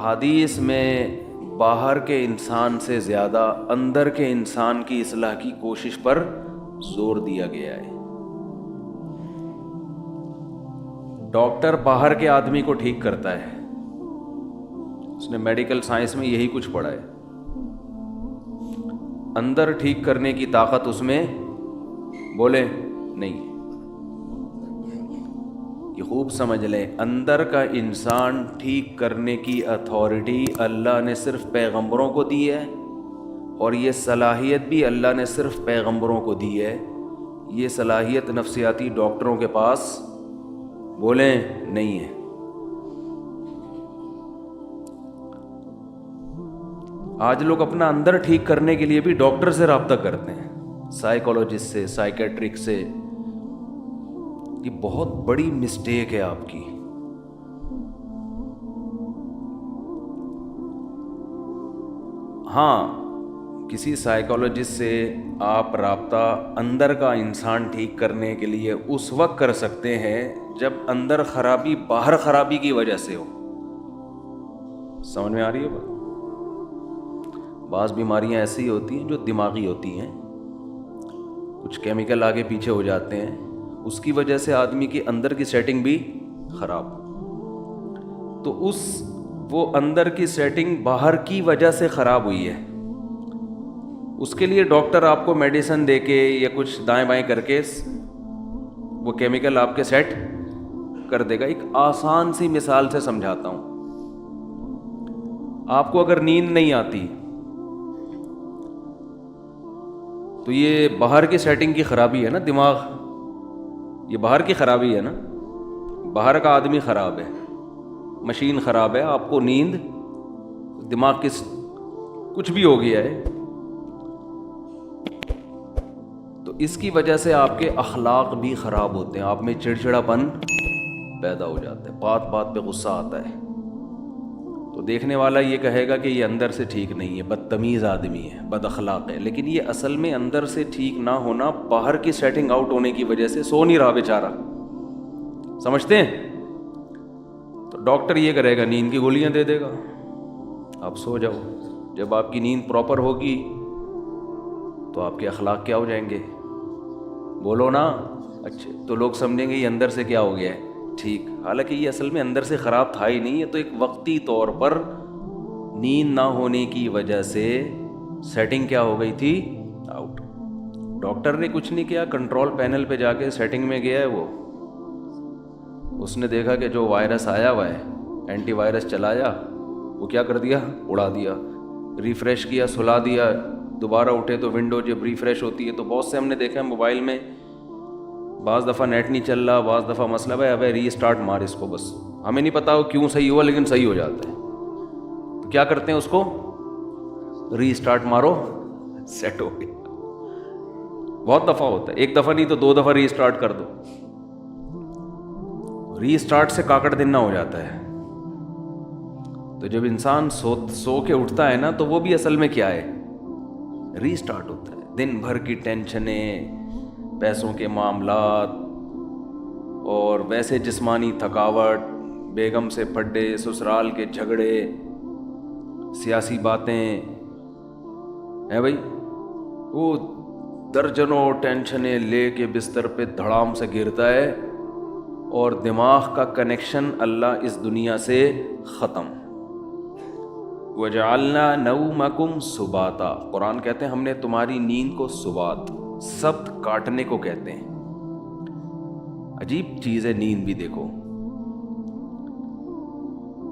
حدیث میں باہر کے انسان سے زیادہ اندر کے انسان کی اصلاح کی کوشش پر زور دیا گیا ہے۔ ڈاکٹر باہر کے آدمی کو ٹھیک کرتا ہے، اس نے میڈیکل سائنس میں یہی کچھ پڑھا ہے۔ اندر ٹھیک کرنے کی طاقت اس میں بولے نہیں۔ یہ خوب سمجھ لیں، اندر کا انسان ٹھیک کرنے کی اتھارٹی اللہ نے صرف پیغمبروں کو دی ہے، اور یہ صلاحیت بھی اللہ نے صرف پیغمبروں کو دی ہے۔ یہ صلاحیت نفسیاتی ڈاکٹروں کے پاس بولیں نہیں ہے۔ آج لوگ اپنا اندر ٹھیک کرنے کے لیے بھی ڈاکٹر سے رابطہ کرتے ہیں، سائیکولوجسٹ سے، سائیکیٹرک سے۔ یہ بہت بڑی مسٹیک ہے آپ کی۔ ہاں، کسی سائیکولوجسٹ سے آپ رابطہ اندر کا انسان ٹھیک کرنے کے لیے اس وقت کر سکتے ہیں جب اندر خرابی باہر خرابی کی وجہ سے ہو۔ سمجھ میں آ رہی ہے بات؟ بعض بیماریاں ایسی ہوتی ہیں جو دماغی ہوتی ہیں، کچھ کیمیکل آگے پیچھے ہو جاتے ہیں، اس کی وجہ سے آدمی کی اندر کی سیٹنگ بھی خراب۔ تو وہ اندر کی سیٹنگ باہر کی وجہ سے خراب ہوئی ہے، اس کے لیے ڈاکٹر آپ کو میڈیسن دے کے یا کچھ دائیں بائیں کر کے وہ کیمیکل آپ کے سیٹ کر دے گا۔ ایک آسان سی مثال سے سمجھاتا ہوں۔ آپ کو اگر نیند نہیں آتی تو یہ باہر کی سیٹنگ کی خرابی ہے نا، دماغ، یہ باہر کی خرابی ہے نا، باہر کا آدمی خراب ہے، مشین خراب ہے، آپ کو نیند، دماغ کی کچھ بھی ہو گیا ہے، تو اس کی وجہ سے آپ کے اخلاق بھی خراب ہوتے ہیں، آپ میں چڑچڑاپن پیدا ہو جاتا ہے، بات بات پہ غصہ آتا ہے۔ تو دیکھنے والا یہ کہے گا کہ یہ اندر سے ٹھیک نہیں ہے، بدتمیز آدمی ہے، بد اخلاق ہے، لیکن یہ اصل میں اندر سے ٹھیک نہ ہونا باہر کی سیٹنگ آؤٹ ہونے کی وجہ سے سو نہیں رہا بیچارہ۔ سمجھتے ہیں؟ تو ڈاکٹر یہ کرے گا، نیند کی گولیاں دے دے گا، آپ سو جاؤ۔ جب آپ کی نیند پراپر ہوگی تو آپ کے اخلاق کیا ہو جائیں گے؟ بولو نا۔ اچھا، تو لوگ سمجھیں گے یہ اندر سے کیا ہو گیا ہے، ٹھیک، حالانکہ یہ اصل میں اندر سے خراب تھا ہی نہیں، یہ تو ایک وقتی طور پر نیند نہ ہونے کی وجہ سے سیٹنگ کیا ہو گئی تھی، آؤٹ۔ ڈاکٹر نے کچھ نہیں کیا، کنٹرول پینل پہ جا کے سیٹنگ میں گیا ہے، اس نے دیکھا کہ جو وائرس آیا ہوا ہے، اینٹی وائرس چلایا، وہ کیا کر دیا، اڑا دیا، ریفریش کیا، سلا دیا، دوبارہ اٹھے تو ونڈو جب ریفریش ہوتی ہے تو بہت سے ہم نے دیکھا ہے موبائل میں، بعض دفعہ نیٹ نہیں چل رہا، بعض دفعہ مسئلہ ہے، ابے ری اسٹارٹ مار اس کو، بس ہمیں نہیں پتا وہ کیوں صحیح ہوا لیکن صحیح ہو جاتا ہے، تو کیا کرتے ہیں اس کو، ری اسٹارٹ مارو، سیٹ ہو گیا۔ بہت دفعہ ہوتا ہے، ایک دفعہ نہیں تو 2 دفعہ ری اسٹارٹ کر دو، ری اسٹارٹ سے کاکڑ دن نہ ہو جاتا ہے۔ تو جب انسان سو کے اٹھتا ہے نا تو وہ بھی اصل میں کیا ہے، ری اسٹارٹ ہوتا ہے۔ دن بھر کی ٹینشنیں، پیسوں کے معاملات، اور ویسے جسمانی تھکاوٹ، بیگم سے پھڈے، سسرال کے جھگڑے، سیاسی باتیں ہیں بھائی، وہ درجنوں ٹینشنیں لے کے بستر پہ دھڑام سے گرتا ہے، اور دماغ کا کنیکشن اللہ اس دنیا سے ختم۔ وَجَعَلْنَا نَوْمَكُمْ سُبَاتًا، قرآن کہتے ہیں ہم نے تمہاری نیند کو سبات، سبت کاٹنے کو کہتے ہیں۔ عجیب چیز ہے نیند بھی، دیکھو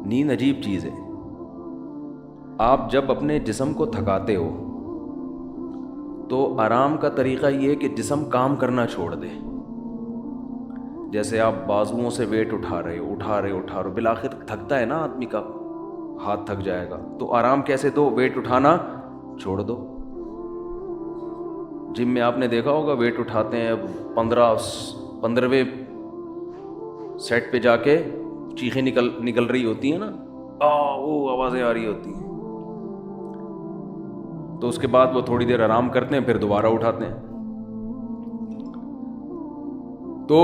نیند عجیب چیز ہے۔ آپ جب اپنے جسم کو تھکاتے ہو تو آرام کا طریقہ یہ ہے کہ جسم کام کرنا چھوڑ دے۔ جیسے آپ بازوؤں سے ویٹ اٹھا رہے ہو، بالآخر تھکتا ہے نا آدمی کا ہاتھ، تھک جائے گا، تو آرام کیسے دو، ویٹ اٹھانا چھوڑ دو۔ جم میں آپ نے دیکھا ہوگا ویٹ اٹھاتے ہیں، 15ویں سیٹ پہ جا کے چیخیں نکل رہی ہوتی ہیں نا، وہ آوازیں آ رہی ہوتی ہیں، تو اس کے بعد وہ تھوڑی دیر آرام کرتے ہیں، پھر دوبارہ اٹھاتے ہیں۔ تو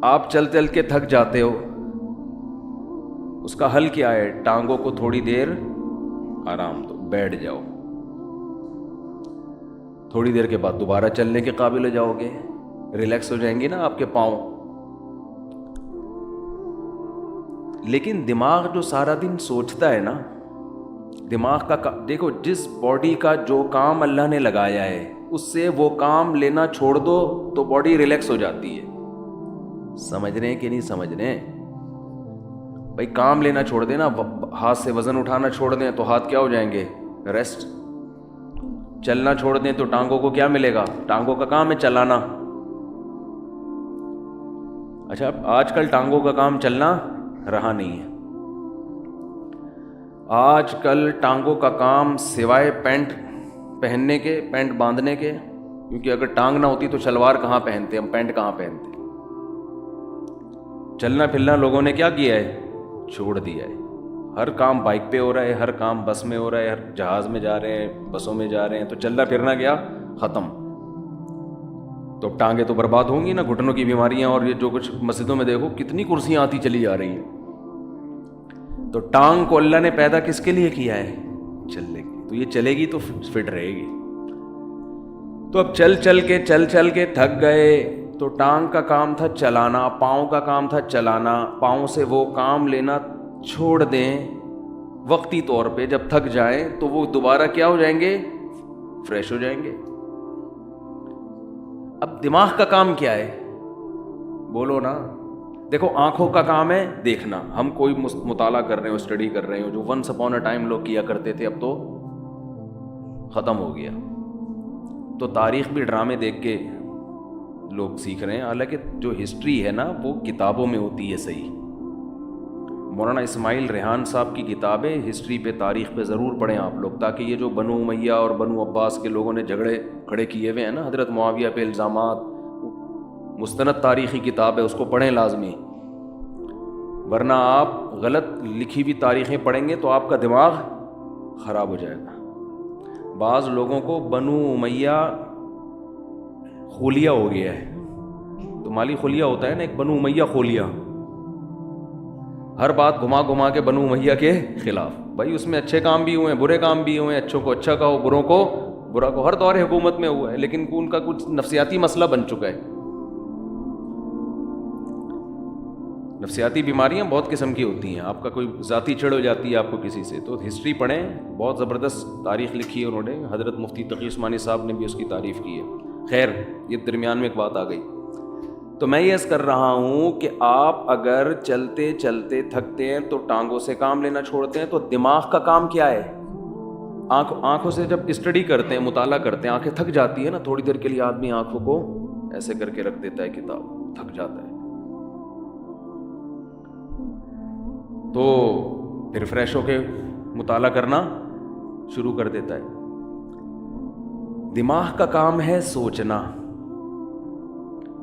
آپ چل چل کے تھک جاتے ہو، اس کا حل کیا ہے؟ ٹانگوں کو تھوڑی دیر آرام دو، بیٹھ جاؤ، تھوڑی دیر کے بعد دوبارہ چلنے کے قابل ہو جاؤ گے، ریلیکس ہو جائیں گے نا آپ کے پاؤں۔ لیکن دماغ جو سارا دن سوچتا ہے نا، دماغ کا دیکھو، جس باڈی کا جو کام اللہ نے لگایا ہے اس سے وہ کام لینا چھوڑ دو تو باڈی ریلیکس ہو جاتی ہے۔ سمجھ رہے ہیں کہ نہیں سمجھ رہے ہیں؟ بھائی کام لینا چھوڑ دیں نا، ہاتھ سے وزن اٹھانا چھوڑ دیں تو ہاتھ کیا ہو جائیں گے؟ ریسٹ۔ چلنا چھوڑ دیں تو ٹانگوں کو کیا ملے گا؟ ٹانگوں کا کام ہے چلانا۔ اچھا آج کل ٹانگوں کا کام چلنا رہا نہیں ہے، آج کل ٹانگوں کا کام سوائے پینٹ پہننے کے، پینٹ باندھنے کے، کیونکہ اگر ٹانگ نہ ہوتی تو شلوار کہاں پہنتے، ہم پینٹ کہاں پہنتے۔ چلنا پھرنا لوگوں نے کیا کیا ہے؟ چھوڑ دیا ہے۔ ہر کام بائک پہ ہو رہا ہے، ہر کام بس میں ہو رہا ہے، ہر جہاز میں جا رہے ہیں، بسوں میں جا رہے ہیں، تو چلنا پھرنا گیا ختم۔ تو ٹانگیں تو برباد ہوں گی نا، گھٹنوں کی بیماریاں، اور یہ جو کچھ مسجدوں میں دیکھو کتنی کرسیاں آتی چلی جا رہی ہیں۔ تو ٹانگ کو اللہ نے پیدا کس کے لیے کیا ہے؟ چلنے کی، تو یہ چلے گی تو فٹ رہے گی۔ تو اب چل چل کے تھک گئے، تو ٹانگ کا کام تھا چلانا، پاؤں کا کام تھا چلانا، پاؤں سے وہ کام لینا چھوڑ دیں وقتی طور پہ، جب تھک جائیں تو وہ دوبارہ کیا ہو جائیں گے؟ فریش ہو جائیں گے۔ اب دماغ کا کام کیا ہے؟ بولو نا۔ دیکھو آنکھوں کا کام ہے دیکھنا، ہم کوئی مطالعہ کر رہے ہو، اسٹڈی کر رہے ہو، جو ونس اپون اے ٹائم لوگ کیا کرتے تھے اب تو ختم ہو گیا۔ تو تاریخ بھی ڈرامے دیکھ کے لوگ سیکھ رہے ہیں، حالانکہ جو ہسٹری ہے نا وہ کتابوں میں ہوتی ہے صحیح۔ مولانا اسماعیل ریحان صاحب کی کتابیں ہسٹری پہ، تاریخ پہ ضرور پڑھیں آپ لوگ، تاکہ یہ جو بنو امیہ اور بنو عباس کے لوگوں نے جھگڑے کھڑے کیے ہوئے ہیں نا حضرت معاویہ پہ الزامات، مستند تاریخی کتاب ہے، اس کو پڑھیں لازمی، ورنہ آپ غلط لکھی ہوئی تاریخیں پڑھیں گے تو آپ کا دماغ خراب ہو جائے گا۔ بعض لوگوں کو بنو امیہ خلیہ ہو گیا ہے، تو مالی خلیہ ہوتا ہے نا، ایک بنو امیہ خلیہ، ہر بات گھما کے بنو امیہ کے خلاف۔ بھائی اس میں اچھے کام بھی ہوئے ہیں، برے کام بھی ہوئے ہیں، اچھوں کو اچھا کہو، بروں کو برا کہو، ہر دور حکومت میں ہوا ہے، لیکن ان کا کچھ نفسیاتی مسئلہ بن چکا ہے۔ نفسیاتی بیماریاں بہت قسم کی ہوتی ہیں، آپ کا کوئی ذاتی چڑ ہو جاتی ہے آپ کو کسی سے، تو ہسٹری پڑھیں، بہت زبردست تاریخ لکھی ہے انہوں نے، حضرت مفتی تقی عثمانی صاحب نے بھی اس کی تعریف کی ہے۔ خیر یہ درمیان میں ایک بات آ گئی، تو میں یہ عرض کر رہا ہوں کہ آپ اگر چلتے چلتے تھکتے ہیں تو ٹانگوں سے کام لینا چھوڑتے ہیں، تو دماغ کا کام کیا ہے؟ آنکھوں سے جب اسٹڈی کرتے ہیں، مطالعہ کرتے ہیں، آنکھیں تھک جاتی ہے نا، تھوڑی دیر کے لیے آدمی آنکھوں کو ایسے کر کے رکھ دیتا ہے، کتاب تھک جاتا ہے، تو پھر فریش ہو کے مطالعہ کرنا شروع کر دیتا ہے۔ دماغ کا کام ہے سوچنا،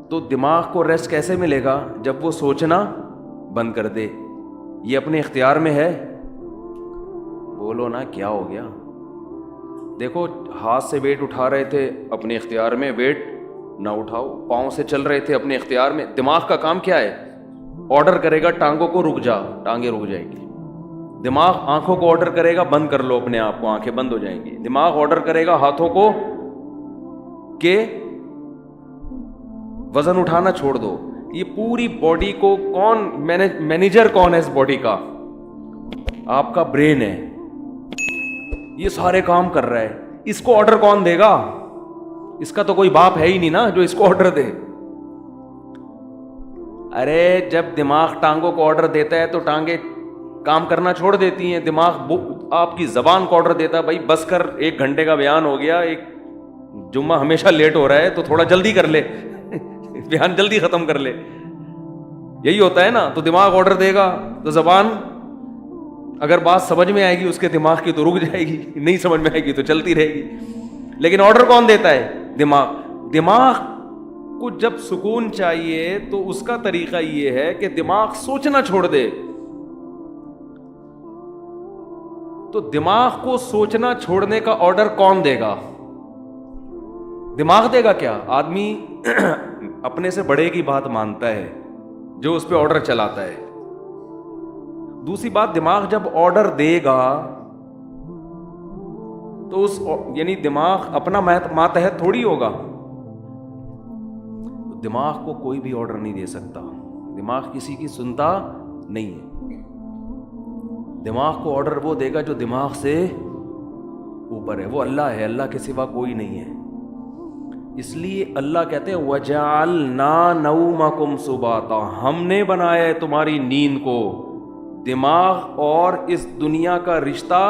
تو دماغ کو ریسٹ کیسے ملے گا؟ جب وہ سوچنا بند کر دے۔ یہ اپنے اختیار میں ہے؟ بولو نا کیا ہو گیا؟ دیکھو ہاتھ سے ویٹ اٹھا رہے تھے، اپنے اختیار میں، ویٹ نہ اٹھاؤ۔ پاؤں سے چل رہے تھے، اپنے اختیار میں۔ دماغ کا کام کیا ہے؟ آرڈر کرے گا ٹانگوں کو رک جا، ٹانگیں رک جائیں گی۔ دماغ آنکھوں کو آرڈر کرے گا بند کر لو اپنے آپ کو، آنکھیں بند ہو جائیں گی۔ دماغ آرڈر کرے گا ہاتھوں کو کہ وزن اٹھانا چھوڑ دو۔ یہ پوری باڈی کو کون مینیجر کون ہے اس باڈی کا؟ آپ کا برین ہے، یہ سارے کام کر رہا ہے۔ اس کو آرڈر کون دے گا؟ اس کا تو کوئی باپ ہے ہی نہیں نا جو اس کو آرڈر دے۔ ارے جب دماغ ٹانگوں کو آرڈر دیتا ہے تو ٹانگیں کام کرنا چھوڑ دیتی ہیں۔ دماغ آپ کی زبان کو آرڈر دیتا ہے، بھائی بس کر، 1 گھنٹے کا بیان ہو گیا، ایک جمعہ ہمیشہ لیٹ ہو رہا ہے تو تھوڑا جلدی کر لے، بیان جلدی ختم کر لے۔ یہی ہوتا ہے نا، تو دماغ آرڈر دے گا تو زبان اگر بات سمجھ میں آئے گی اس کے دماغ کی تو رک جائے گی، نہیں سمجھ میں آئے گی تو چلتی رہے گی۔ لیکن آرڈر کون دیتا ہے؟ دماغ۔ دماغ کو جب سکون چاہیے تو اس کا طریقہ یہ ہے کہ دماغ سوچنا چھوڑ دے۔ تو دماغ کو سوچنا چھوڑنے کا آرڈر کون دے گا؟ دماغ دے گا کیا؟ آدمی اپنے سے بڑے کی بات مانتا ہے جو اس پہ آرڈر چلاتا ہے، دوسری بات، دماغ جب آرڈر دے گا تو یعنی دماغ اپنا ماتحت تھوڑی ہوگا. دماغ کو کوئی بھی آرڈر نہیں دے سکتا. دماغ کسی کی سنتا نہیں ہے. دماغ کو آرڈر وہ دے گا جو دماغ سے اوپر ہے، وہ اللہ ہے، اللہ کے سوا کوئی نہیں ہے. اس لیے اللہ کہتے ہیں وَجَعَلْنَا نَوْمَكُمْ سُبَاتًا، ہم نے بنایا ہے تمہاری نیند کو دماغ اور اس دنیا کا رشتہ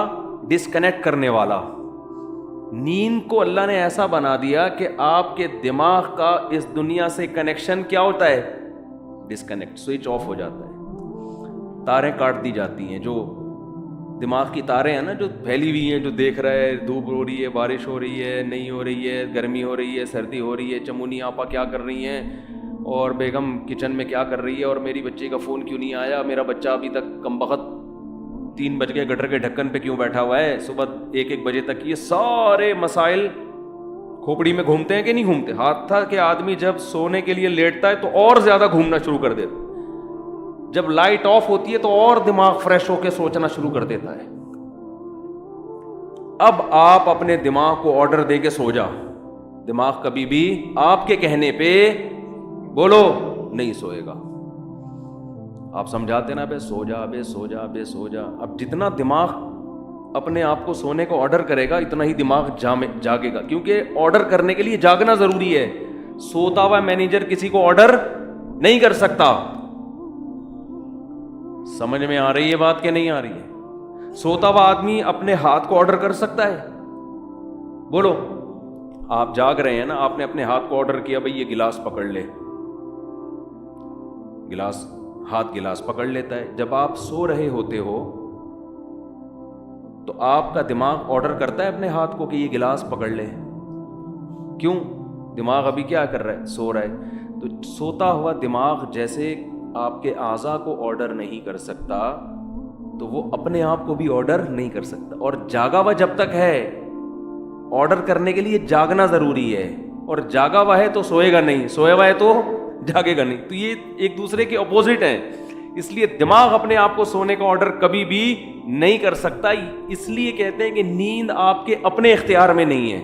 ڈسکنیکٹ کرنے والا. نیند کو اللہ نے ایسا بنا دیا کہ آپ کے دماغ کا اس دنیا سے کنیکشن کیا ہوتا ہے؟ ڈسکنیکٹ، سوئچ آف ہو جاتا ہے. تاریں کاٹ دی جاتی ہیں، جو دماغ کی تاریں ہیں نا جو پھیلی ہوئی ہیں، جو دیکھ رہا ہے دھوپ ہو رہی ہے، بارش ہو رہی ہے، نہیں ہو رہی ہے، گرمی ہو رہی ہے، سردی ہو رہی ہے، چمونی آپا کیا کر رہی ہیں، اور بیگم کچن میں کیا کر رہی ہے، اور میری بچی کا فون کیوں نہیں آیا، میرا بچہ ابھی تک کمبخت 3 بج گئے گٹر کے ڈھکن پہ کیوں بیٹھا ہوا ہے، صبح 1 بجے تک. یہ سارے مسائل کھوپڑی میں گھومتے ہیں کہ نہیں گھومتے؟ حتیٰ کہ آدمی جب سونے کے لیے لیٹتا ہے تو اور زیادہ گھومنا شروع کر دیتا ہے. جب لائٹ آف ہوتی ہے تو اور دماغ فریش ہو کے سوچنا شروع کر دیتا ہے. اب آپ اپنے دماغ کو آرڈر دے کے سو جا. دماغ کبھی بھی آپ کے کہنے پہ بولو نہیں سوئے گا. آپ سمجھاتے نا بے سو جا، بے سو جا، بے سو جا. اب جتنا دماغ اپنے آپ کو سونے کو آرڈر کرے گا اتنا ہی دماغ جاگے گا، کیونکہ آرڈر کرنے کے لیے جاگنا ضروری ہے. سوتا ہوا مینیجر کسی کو آرڈر نہیں کر سکتا. سمجھ میں آ رہی ہے بات کہ نہیں آ رہی ہے؟ سوتا ہوا آدمی اپنے ہاتھ کو آرڈر کر سکتا ہے؟ بولو. آپ جاگ رہے ہیں نا، آپ نے اپنے ہاتھ کو آرڈر کیا بھئی یہ گلاس پکڑ لے، گلاس پکڑ لیتا ہے. جب آپ سو رہے ہوتے ہو تو آپ کا دماغ آرڈر کرتا ہے اپنے ہاتھ کو کہ یہ گلاس پکڑ لے. کیوں؟ دماغ ابھی کیا کر رہا ہے؟ سو رہا ہے. تو سوتا ہوا دماغ جیسے آپ کے اعضاء کو آرڈر نہیں کر سکتا تو وہ اپنے آپ کو بھی آرڈر نہیں کر سکتا. اور جاگا ہوا جب تک ہے، آرڈر کرنے کے لیے جاگنا ضروری ہے. اور جاگا ہوا ہے تو سوئے گا نہیں، سویا ہوا ہے تو جاگے گا نہیں. تو یہ ایک دوسرے کے اپوزٹ ہیں. اس لیے دماغ اپنے آپ کو سونے کا آرڈر کبھی بھی نہیں کر سکتا. اس لیے کہتے ہیں کہ نیند آپ کے اپنے اختیار میں نہیں ہے.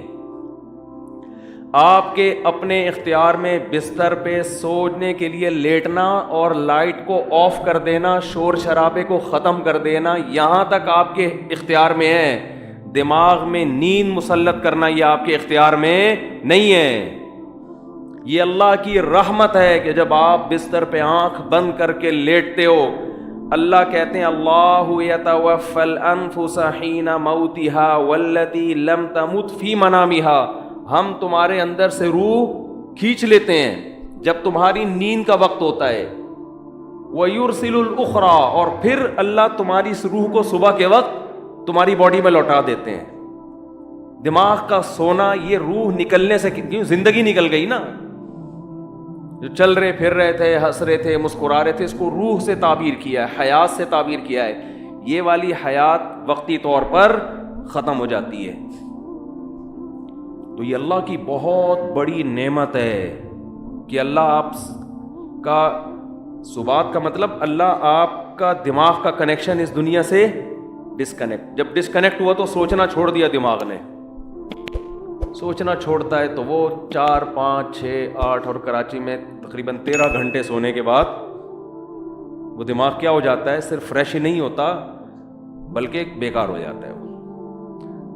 آپ کے اپنے اختیار میں بستر پہ سونے کے لیے لیٹنا اور لائٹ کو آف کر دینا، شور شرابے کو ختم کر دینا، یہاں تک آپ کے اختیار میں ہے. دماغ میں نیند مسلط کرنا یہ آپ کے اختیار میں نہیں ہے. یہ اللہ کی رحمت ہے کہ جب آپ بستر پہ آنکھ بند کر کے لیٹتے ہو، اللہ کہتے ہیں اللہ یتوفی الانفس حین موتها والتی لم تمت فی منامها، ہم تمہارے اندر سے روح کھینچ لیتے ہیں جب تمہاری نیند کا وقت ہوتا ہے. وَيُرْسِلُ الْأُخْرَى، اور پھر اللہ تمہاری اس روح کو صبح کے وقت تمہاری باڈی میں لوٹا دیتے ہیں. دماغ کا سونا یہ روح نکلنے سے، کیوں زندگی نکل گئی نا، جو چل رہے پھر رہے تھے، ہنس رہے تھے، مسکرا رہے تھے، اس کو روح سے تعبیر کیا ہے، حیات سے تعبیر کیا ہے. یہ والی حیات وقتی طور پر ختم ہو جاتی ہے. تو یہ اللہ کی بہت بڑی نعمت ہے کہ اللہ آپ کا سبات کا مطلب اللہ آپ کا دماغ کا کنیکشن اس دنیا سے ڈسکنیکٹ. جب ڈسکنیکٹ ہوا تو سوچنا چھوڑ دیا دماغ نے. سوچنا چھوڑتا ہے تو وہ 4 5 6 8 اور کراچی میں تقریباً 13 گھنٹے سونے کے بعد وہ دماغ کیا ہو جاتا ہے؟ صرف فریش ہی نہیں ہوتا بلکہ بیکار ہو جاتا ہے.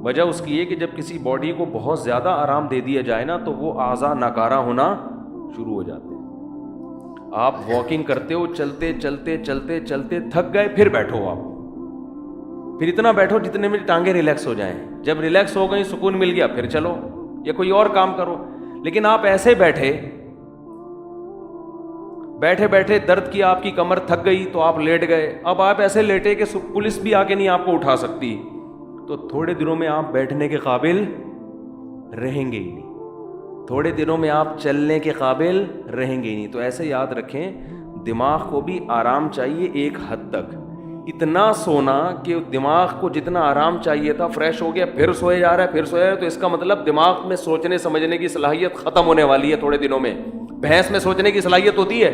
وجہ اس کی یہ کہ جب کسی باڈی کو بہت زیادہ آرام دے دیا جائے نا تو وہ اعضاء ناکارہ ہونا شروع ہو جاتے ہیں. آپ واکنگ کرتے ہو، چلتے چلتے چلتے چلتے تھک گئے، پھر بیٹھو، آپ پھر اتنا بیٹھو جتنے میں ٹانگیں ریلیکس ہو جائیں. جب ریلیکس ہو گئی، سکون مل گیا، پھر چلو یا کوئی اور کام کرو. لیکن آپ ایسے بیٹھے بیٹھے درد کی آپ کی کمر تھک گئی تو آپ لیٹ گئے. اب آپ ایسے لیٹے کہ پولیس بھی آ کے نہیں آپ کو اٹھا سکتی، تو تھوڑے دنوں میں آپ بیٹھنے کے قابل رہیں گے ہی نہیں. تھوڑے دنوں میں آپ چلنے کے قابل رہیں گے ہی نہیں. تو ایسے یاد رکھیں دماغ کو بھی آرام چاہیے ایک حد تک. اتنا سونا کہ دماغ کو جتنا آرام چاہیے تھا فریش ہو گیا، پھر سوئے جا رہا ہے، پھر سویا رہا ہے، تو اس کا مطلب دماغ میں سوچنے سمجھنے کی صلاحیت ختم ہونے والی ہے تھوڑے دنوں میں. بھینس میں سوچنے کی صلاحیت ہوتی ہے؟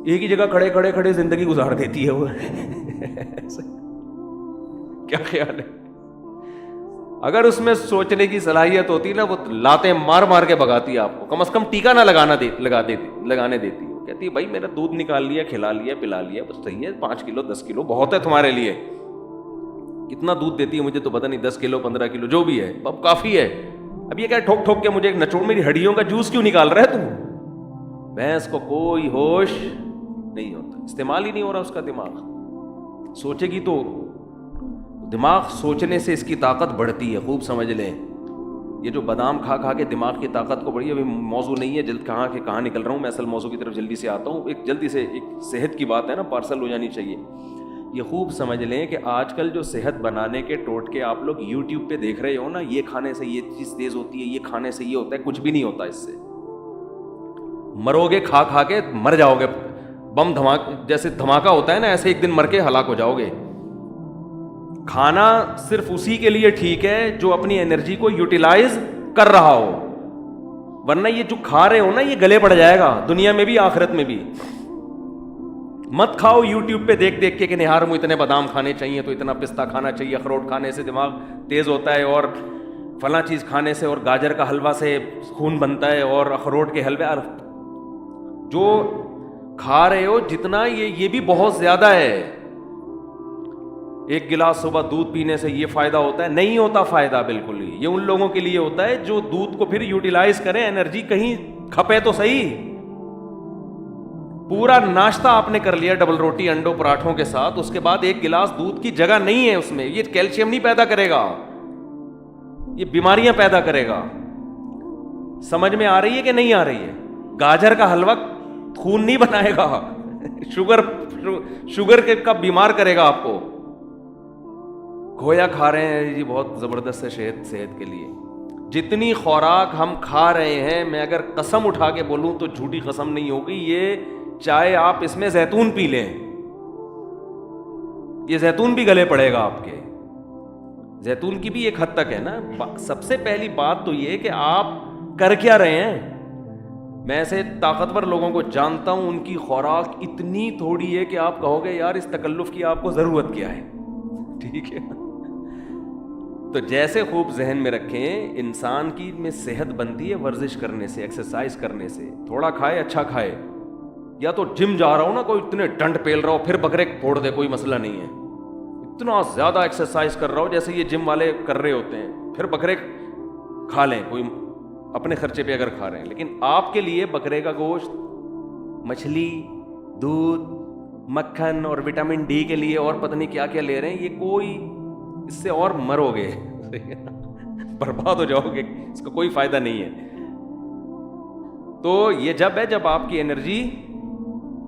ایک ہی جگہ کھڑے کھڑے کھڑے زندگی گزار دیتی ہے وہ. کیا خیال ہے؟ اگر اس میں سوچنے کی صلاحیت ہوتی نا، وہ لاتیں مار مار کے بھگاتی ہے آپ کو، کم از کم ٹیکا نہ لگانے دیتی. کہتی ہے بھائی میرا دودھ نکال لیا، کھلا لیا، پلا لیا، بس صحیح ہے، 5 کلو 10 کلو بہت ہے تمہارے لیے. کتنا دودھ دیتی ہے مجھے تو پتہ نہیں، 10 کلو 15 کلو جو بھی ہے، اب کافی ہے. اب یہ کیا ٹھوک ٹھوک کے مجھے ایک نچوڑ میری ہڈیوں کا جوس کیوں نکال رہا ہے تم؟ بھینس کو کوئی ہوش نہیں ہوتا، استعمال ہی نہیں ہو رہا اس کا دماغ. سوچے گی تو دماغ سوچنے سے اس کی طاقت بڑھتی ہے، خوب سمجھ لیں. یہ جو بادام کھا کھا کے دماغ کی طاقت کو بڑھی، ابھی موضوع نہیں ہے، جلد کہاں نکل رہا ہوں میں اصل موضوع کی طرف جلدی سے آتا ہوں. ایک جلدی سے ایک صحت کی بات ہے نا، پارسل ہو جانی چاہیے. یہ خوب سمجھ لیں کہ آج کل جو صحت بنانے کے ٹوٹکے آپ لوگ یوٹیوب پہ دیکھ رہے ہو نا، یہ کھانے سے یہ چیز تیز ہوتی ہے، یہ کھانے سے یہ ہوتا ہے، کچھ بھی نہیں ہوتا اس سے. مرو گے کھا کھا کے، مر جاؤ گے. بم جیسے دھماکہ ہوتا ہے نا، ایسے ایک دن مر کے ہلاک ہو جاؤ گے. کھانا صرف اسی کے لیے ٹھیک ہے جو اپنی انرجی کو یوٹیلائز کر رہا ہو، ورنہ یہ جو کھا رہے ہو نا یہ گلے پڑ جائے گا، دنیا میں بھی آخرت میں بھی. مت کھاؤ یوٹیوب پہ دیکھ دیکھ کے کہ نہار میں اتنے بادام کھانے چاہیے تو اتنا پستہ کھانا چاہیے، اخروٹ کھانے سے دماغ تیز ہوتا ہے، اور فلاں چیز کھانے سے، اور گاجر کا حلوہ سے خون بنتا ہے، اور اخروٹ کے حلوے. جو کھا رہے ہو جتنا یہ بھی بہت زیادہ ہے. ایک گلاس صبح دودھ پینے سے یہ فائدہ ہوتا ہے؟ نہیں ہوتا فائدہ بالکل ہی. یہ ان لوگوں کے لیے ہوتا ہے جو دودھ کو پھر یوٹیلائز کریں، انرجی کہیں کھپے تو صحیح. پورا ناشتہ آپ نے کر لیا ڈبل روٹی انڈوں پراٹھوں کے ساتھ، اس کے بعد ایک گلاس دودھ کی جگہ نہیں ہے اس میں، یہ کیلشیم نہیں پیدا کرے گا، یہ بیماریاں پیدا کرے گا. سمجھ میں آ رہی ہے کہ نہیں آ رہی ہے؟ گاجر کا حلوہ خون نہیں بنائے گا، شوگر کا بیمار کرے گا آپ کو. کھویا کھا رہے ہیں جی، بہت زبردست ہے صحت کے لیے. جتنی خوراک ہم کھا رہے ہیں، میں اگر قسم اٹھا کے بولوں تو جھوٹی قسم نہیں ہوگی، یہ چاہے آپ اس میں زیتون پی لیں، یہ زیتون بھی گلے پڑے گا آپ کے. زیتون کی بھی ایک حد تک ہے نا. سب سے پہلی بات تو یہ کہ آپ کر کیا رہے ہیں. میں ایسے طاقتور لوگوں کو جانتا ہوں، ان کی خوراک اتنی تھوڑی ہے کہ آپ کہو گے یار اس تکلف کی آپ کو ضرورت کیا ہے. ٹھیک ہے، تو جیسے خوب ذہن میں رکھیں، انسان کی میں صحت بنتی ہے ورزش کرنے سے، ایکسرسائز کرنے سے. تھوڑا کھائے اچھا کھائے، یا تو جم جا رہا ہو نا، کوئی اتنے ڈنڈ پیل رہا ہو پھر بکرے پھوڑ دے، کوئی مسئلہ نہیں ہے. اتنا زیادہ ایکسرسائز کر رہا ہو جیسے یہ جم والے کر رہے ہوتے ہیں، پھر بکرے کھا لیں، کوئی اپنے خرچے پہ اگر کھا رہے ہیں. لیکن آپ کے لیے بکرے کا گوشت، مچھلی، دودھ، مکھن اور وٹامن ڈی کے لیے اور پتہ نہیں کیا کیا لے رہے ہیں، یہ کوئی اس سے اور مرو گے، برباد ہو جاؤ گے، اس کا کوئی فائدہ نہیں ہے. تو یہ جب ہے جب آپ کی انرجی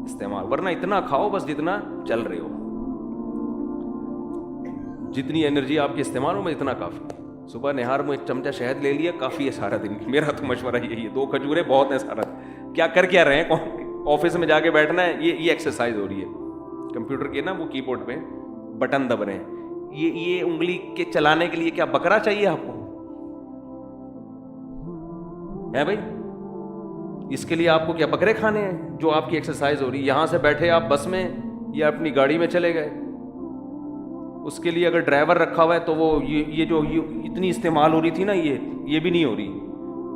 استعمال، ورنہ اتنا کھاؤ بس جتنا چل رہے ہو، جتنی انرجی آپ کی استعمال ہو میں اتنا کافی. صبح نہار میں 1 چمچہ شہد لے لیا، کافی ہے سارا دن. میرا تو مشورہ یہی ہے، 2 کھجوریں بہت ہیں سارا دن. کیا رہے ہیں، آفس میں جا کے بیٹھنا ہے، یہ ایکسرسائز ہو رہی ہے. کمپیوٹر کے نا وہ کی بورڈ پہ بٹن دب رہے ہیں، یہ انگلی کے چلانے کے لیے کیا بکرا چاہیے آپ کو ہے بھائی؟ اس کے لیے آپ کو کیا بکرے کھانے ہیں جو آپ کی ایکسرسائز ہو رہی ہے؟ یہاں سے بیٹھے آپ بس میں یا اپنی گاڑی میں چلے گئے، اس کے لیے اگر ڈرائیور رکھا ہوا ہے تو وہ یہ جو اتنی استعمال ہو رہی تھی نا، یہ بھی نہیں ہو رہی.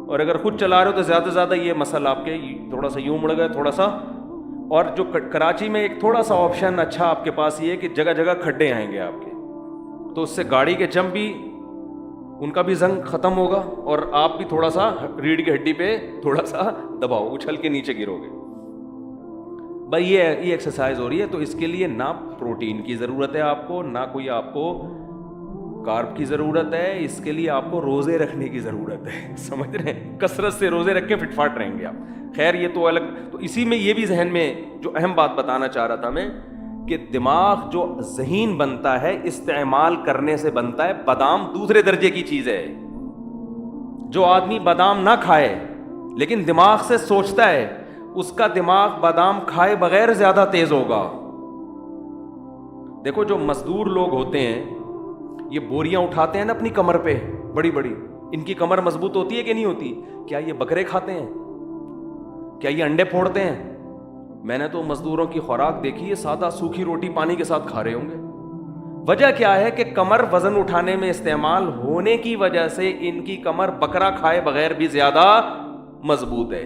اور اگر خود چلا رہے ہو تو زیادہ سے زیادہ یہ مسئلہ آپ کے تھوڑا سا یوں مڑ گئے تھوڑا سا. اور جو کراچی میں ایک تھوڑا سا آپشن اچھا آپ کے پاس یہ ہے کہ جگہ جگہ کھڈے آئیں گے آپ کے، تو اس سے گاڑی کے جم بھی ان کا بھی زنگ ختم ہوگا، اور آپ بھی تھوڑا سا ریڑھ کی ہڈی پہ تھوڑا سا دباؤ، اچھل کے نیچے گرو گے. بھائی یہ ایکسرسائز ہو رہی ہے، تو اس کے لیے نہ پروٹین کی ضرورت ہے آپ کو، نہ کوئی آپ کو کارب کی ضرورت ہے. اس کے لیے آپ کو روزے رکھنے کی ضرورت ہے. سمجھ رہے ہیں؟ کثرت سے روزے رکھ کے فٹ فاٹ رہیں گے آپ. خیر یہ تو الگ. تو اسی میں یہ بھی ذہن میں جو اہم بات بتانا چاہ رہا تھا میں، کہ دماغ جو ذہین بنتا ہے استعمال کرنے سے بنتا ہے. بادام دوسرے درجے کی چیز ہے. جو آدمی بادام نہ کھائے لیکن دماغ سے سوچتا ہے، اس کا دماغ بادام کھائے بغیر زیادہ تیز ہوگا. دیکھو جو مزدور لوگ ہوتے ہیں، یہ بوریاں اٹھاتے ہیں نا اپنی کمر پہ بڑی بڑی، ان کی کمر مضبوط ہوتی ہے کہ نہیں ہوتی؟ کیا یہ بکرے کھاتے ہیں؟ کیا یہ انڈے پھوڑتے ہیں؟ میں نے تو مزدوروں کی خوراک دیکھی ہے، سادہ سوکھی روٹی پانی کے ساتھ کھا رہے ہوں گے۔ وجہ کیا ہے کہ کمر وزن اٹھانے میں استعمال ہونے کی وجہ سے ان کی کمر بکرا کھائے بغیر بھی زیادہ مضبوط ہے۔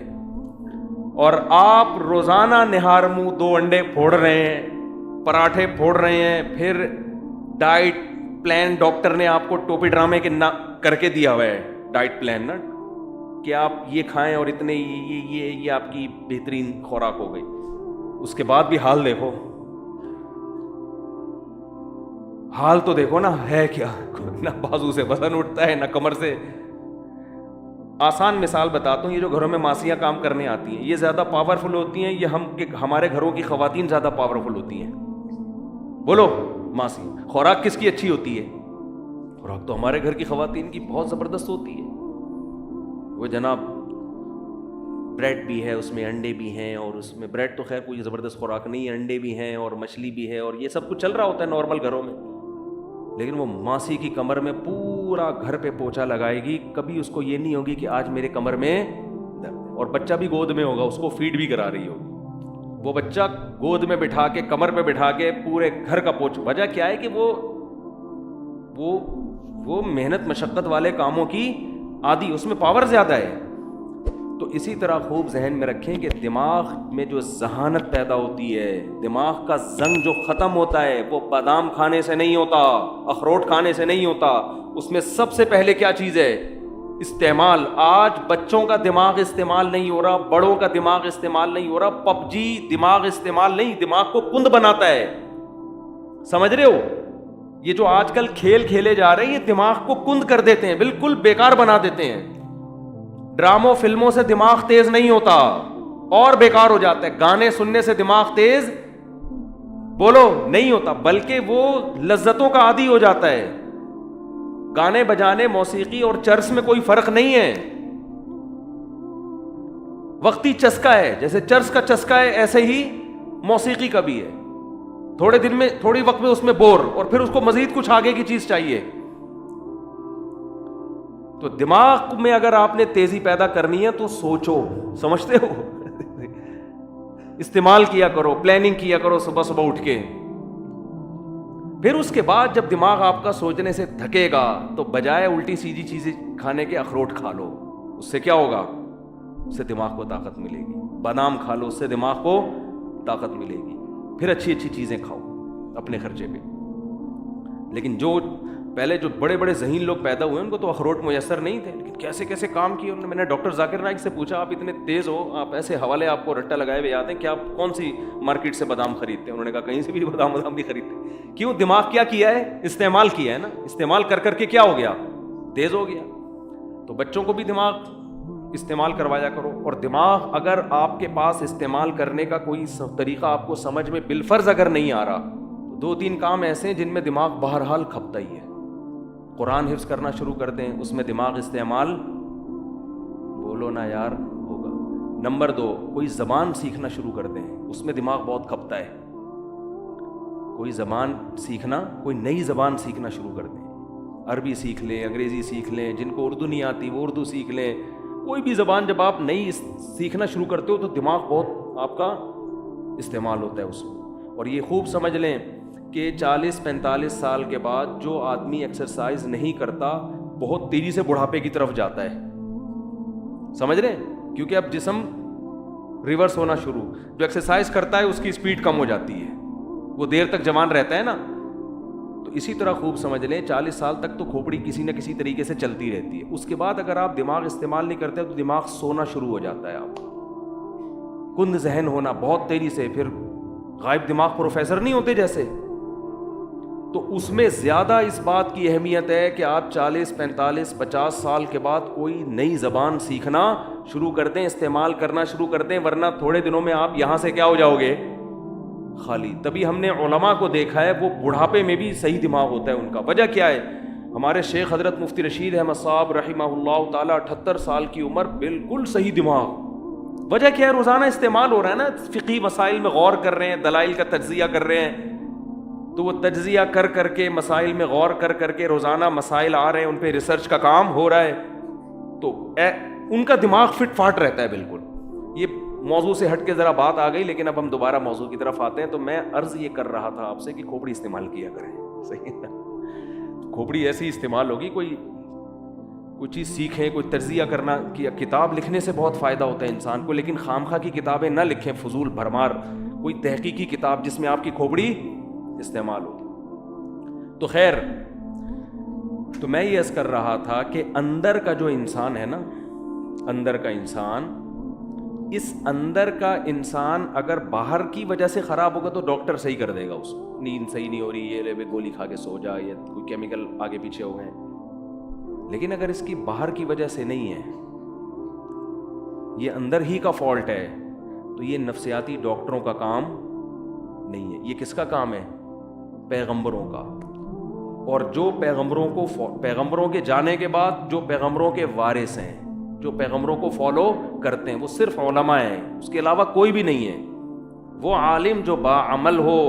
اور آپ روزانہ نہار منہ 2 انڈے پھوڑ رہے ہیں، پراٹھے پھوڑ رہے ہیں، پھر ڈائٹ پلان ڈاکٹر نے آپ کو ٹوپی ڈرامے کے کر کے دیا ہوا ہے، ڈائٹ پلان نا، کہ آپ یہ کھائیں اور اتنے یہ آپ کی بہترین خوراک ہو گئی۔ اس کے بعد بھی حال دیکھو، حال تو دیکھو نا ہے کیا، نہ بازو سے وزن اٹھتا ہے نہ کمر سے۔ آسان مثال بتاتا ہوں، یہ جو گھروں میں ماسیاں کام کرنے آتی ہیں یہ زیادہ پاورفل ہوتی ہیں، یہ ہمارے گھروں کی خواتین زیادہ پاورفل ہوتی ہیں؟ بولو ماسی، خوراک کس کی اچھی ہوتی ہے؟ خوراک تو ہمارے گھر کی خواتین کی بہت زبردست ہوتی ہے۔ وہ جناب بریڈ بھی ہے، اس میں انڈے بھی ہیں، اور اس میں بریڈ تو خیر کوئی زبردست خوراک نہیں ہے، انڈے بھی ہیں اور مچھلی بھی ہے اور یہ سب کچھ چل رہا ہوتا ہے نارمل گھروں میں، لیکن وہ ماسی کی کمر میں پورا گھر پہ پوچھا لگائے گی، کبھی اس کو یہ نہیں ہوگی کہ آج میرے کمر میں درد ہے۔ اور بچہ بھی گود میں ہوگا، اس کو فیڈ بھی کرا رہی ہوگی، وہ بچہ گود میں بٹھا کے کمر پہ بٹھا کے پورے گھر کا پوچھ۔ وجہ کیا ہے کہ وہ محنت مشقت والے کاموں کی عادی، اس میں پاور زیادہ ہے۔ تو اسی طرح خوب ذہن میں رکھیں کہ دماغ میں جو ذہانت پیدا ہوتی ہے، دماغ کا زنگ جو ختم ہوتا ہے، وہ بادام کھانے سے نہیں ہوتا، اخروٹ کھانے سے نہیں ہوتا، اس میں سب سے پہلے کیا چیز ہے؟ استعمال۔ آج بچوں کا دماغ استعمال نہیں ہو رہا، بڑوں کا دماغ استعمال نہیں ہو رہا، پب جی دماغ استعمال نہیں، دماغ کو کند بناتا ہے، سمجھ رہے ہو؟ یہ جو آج کل کھیل کھیلے جا رہے ہیں یہ دماغ کو کند کر دیتے ہیں، بالکل بیکار بنا دیتے ہیں۔ ڈراموں فلموں سے دماغ تیز نہیں ہوتا اور بیکار ہو جاتا ہے، گانے سننے سے دماغ تیز بولو نہیں ہوتا، بلکہ وہ لذتوں کا عادی ہو جاتا ہے۔ گانے بجانے، موسیقی اور چرس میں کوئی فرق نہیں ہے، وقتی چسکا ہے، جیسے چرس کا چسکا ہے ایسے ہی موسیقی کا بھی ہے، تھوڑے دن میں تھوڑی وقت میں اس میں بور، اور پھر اس کو مزید کچھ آگے کی چیز چاہیے۔ تو دماغ میں اگر آپ نے تیزی پیدا کرنی ہے تو سوچو، سمجھتے ہو، استعمال کیا کرو، پلاننگ کیا کرو صبح صبح اٹھ کے۔ پھر اس کے بعد جب دماغ آپ کا سوچنے سے تھکے گا تو بجائے الٹی سیدھی چیزیں کھانے کے اخروٹ کھا لو، اس سے کیا ہوگا؟ اس سے دماغ کو طاقت ملے گی۔ بادام کھا لو، اس سے دماغ کو طاقت ملے گی۔ پھر اچھی اچھی چیزیں کھاؤ اپنے خرچے پہ۔ لیکن جو پہلے جو بڑے بڑے ذہین لوگ پیدا ہوئے ان کو تو اخروٹ میسر نہیں تھے، لیکن کیسے کیسے کام کیے انہوں نے۔ میں نے ڈاکٹر ذاکر نائک سے پوچھا، آپ اتنے تیز ہو، آپ ایسے حوالے آپ کو رٹا لگائے ہوئے آتے ہیں کہ آپ کون سی مارکیٹ سے بادام خریدتے ہیں؟ انہوں نے کہا کہیں سے بھی بادام نہیں خریدتے۔ کیوں؟ دماغ کیا کیا ہے؟ استعمال کیا ہے نا، استعمال کر کر کے کیا ہو گیا؟ تیز ہو گیا۔ تو بچوں کو بھی دماغ استعمال کروایا کرو، اور دماغ اگر آپ کے پاس استعمال کرنے کا کوئی طریقہ آپ کو سمجھ میں بالفرض اگر نہیں آ رہا تو 2-3 کام ایسے ہیں جن میں دماغ بہرحال کھپتا ہی ہے۔ قرآن حفظ کرنا شروع کر دیں، اس میں دماغ استعمال بولو نا یار ہوگا۔ نمبر 2، کوئی زبان سیکھنا شروع کر دیں، اس میں دماغ بہت کھپتا ہے۔ کوئی زبان سیکھنا، کوئی نئی زبان سیکھنا شروع کر دیں، عربی سیکھ لیں، انگریزی سیکھ لیں، جن کو اردو نہیں آتی وہ اردو سیکھ لیں۔ کوئی بھی زبان جب آپ نئی سیکھنا شروع کرتے ہو تو دماغ بہت آپ کا استعمال ہوتا ہے اس میں۔ اور یہ خوب سمجھ لیں کہ 40-45 سال کے بعد جو آدمی ایکسرسائز نہیں کرتا بہت تیزی سے بڑھاپے کی طرف جاتا ہے، سمجھ رہے ہیں؟ کیونکہ اب جسم ریورس ہونا شروع، جو ایکسرسائز کرتا ہے اس کی سپیڈ کم ہو جاتی ہے، وہ دیر تک جوان رہتا ہے نا۔ تو اسی طرح خوب سمجھ لیں 40 سال تک تو کھوپڑی کسی نہ کسی طریقے سے چلتی رہتی ہے، اس کے بعد اگر آپ دماغ استعمال نہیں کرتے تو دماغ سونا شروع ہو جاتا ہے، آپ کند ذہن ہونا بہت تیزی سے، پھر غائب دماغ پروفیسر نہیں ہوتے جیسے۔ تو اس میں زیادہ اس بات کی اہمیت ہے کہ آپ 40, 45, 50 سال کے بعد کوئی نئی زبان سیکھنا شروع کر دیں، استعمال کرنا شروع کر دیں، ورنہ تھوڑے دنوں میں آپ یہاں سے کیا ہو جاؤ گے؟ خالی۔ تبھی ہم نے علماء کو دیکھا ہے وہ بڑھاپے میں بھی صحیح دماغ ہوتا ہے ان کا۔ وجہ کیا ہے؟ ہمارے شیخ حضرت مفتی رشید احمد صاحب رحمہ اللہ تعالیٰ 78 سال کی عمر، بالکل صحیح دماغ۔ وجہ کیا ہے؟ روزانہ استعمال ہو رہا ہے نا، فقہی مسائل میں غور کر رہے ہیں، دلائل کا تجزیہ کر رہے ہیں، تو وہ تجزیہ کر کر کے مسائل میں غور کر کر کے روزانہ مسائل آ رہے ہیں، ان پہ ریسرچ کا کام ہو رہا ہے، تو ان کا دماغ فٹ فاٹ رہتا ہے بالکل۔ یہ موضوع سے ہٹ کے ذرا بات آ گئی، لیکن اب ہم دوبارہ موضوع کی طرف آتے ہیں. تو میں عرض یہ کر رہا تھا آپ سے کہ کھوپڑی استعمال کیا کریں. صحیح ہے نا؟ کھوپڑی ایسی استعمال ہوگی، کوئی چیز سیکھیں، کوئی تجزیہ کرنا. کہ کتاب لکھنے سے بہت فائدہ ہوتا ہے انسان کو، لیکن خامخواہ کی کتابیں نہ لکھیں فضول بھرمار. کوئی تحقیقی کتاب جس میں آپ کی کھوپڑی استعمال ہو. تو خیر، تو میں یہ عرض کر رہا تھا کہ اندر کا جو انسان ہے نا، اندر کا انسان، اس اندر کا انسان اگر باہر کی وجہ سے خراب ہوگا تو ڈاکٹر صحیح کر دے گا اس کو. نیند صحیح نہیں ہو رہی، یہ لے گولی کھا کے سو جا، یا کوئی کیمیکل آگے پیچھے ہو گئے. لیکن اگر اس کی باہر کی وجہ سے نہیں ہے، یہ اندر ہی کا فالٹ ہے، تو یہ نفسیاتی ڈاکٹروں کا کام نہیں ہے. یہ کس کا کام ہے؟ پیغمبروں کا. اور جو پیغمبروں کے جانے کے بعد جو پیغمبروں کے وارث ہیں، جو پیغمبروں کو فالو کرتے ہیں، وہ صرف علماء ہیں، اس کے علاوہ کوئی بھی نہیں ہے. وہ عالم جو باعمل ہو،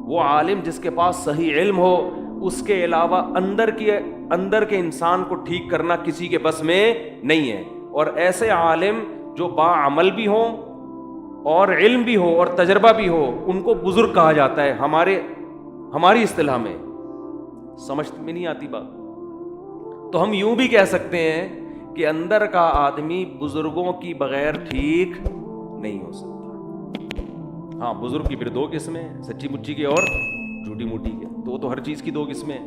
وہ عالم جس کے پاس صحیح علم ہو، اس کے علاوہ اندر کے انسان کو ٹھیک کرنا کسی کے بس میں نہیں ہے. اور ایسے عالم جو باعمل بھی ہوں اور علم بھی ہو اور تجربہ بھی ہو، ان کو بزرگ کہا جاتا ہے ہماری اصطلاح میں. سمجھ میں نہیں آتی بات؟ تو ہم یوں بھی کہہ سکتے ہیں کہ اندر کا آدمی بزرگوں کی بغیر ٹھیک نہیں ہو سکتا. ہاں، بزرگ کی پھر دو قسمیں، سچی مچی کے اور جھوٹی موٹی کے. تو ہر چیز کی دو قسمیں.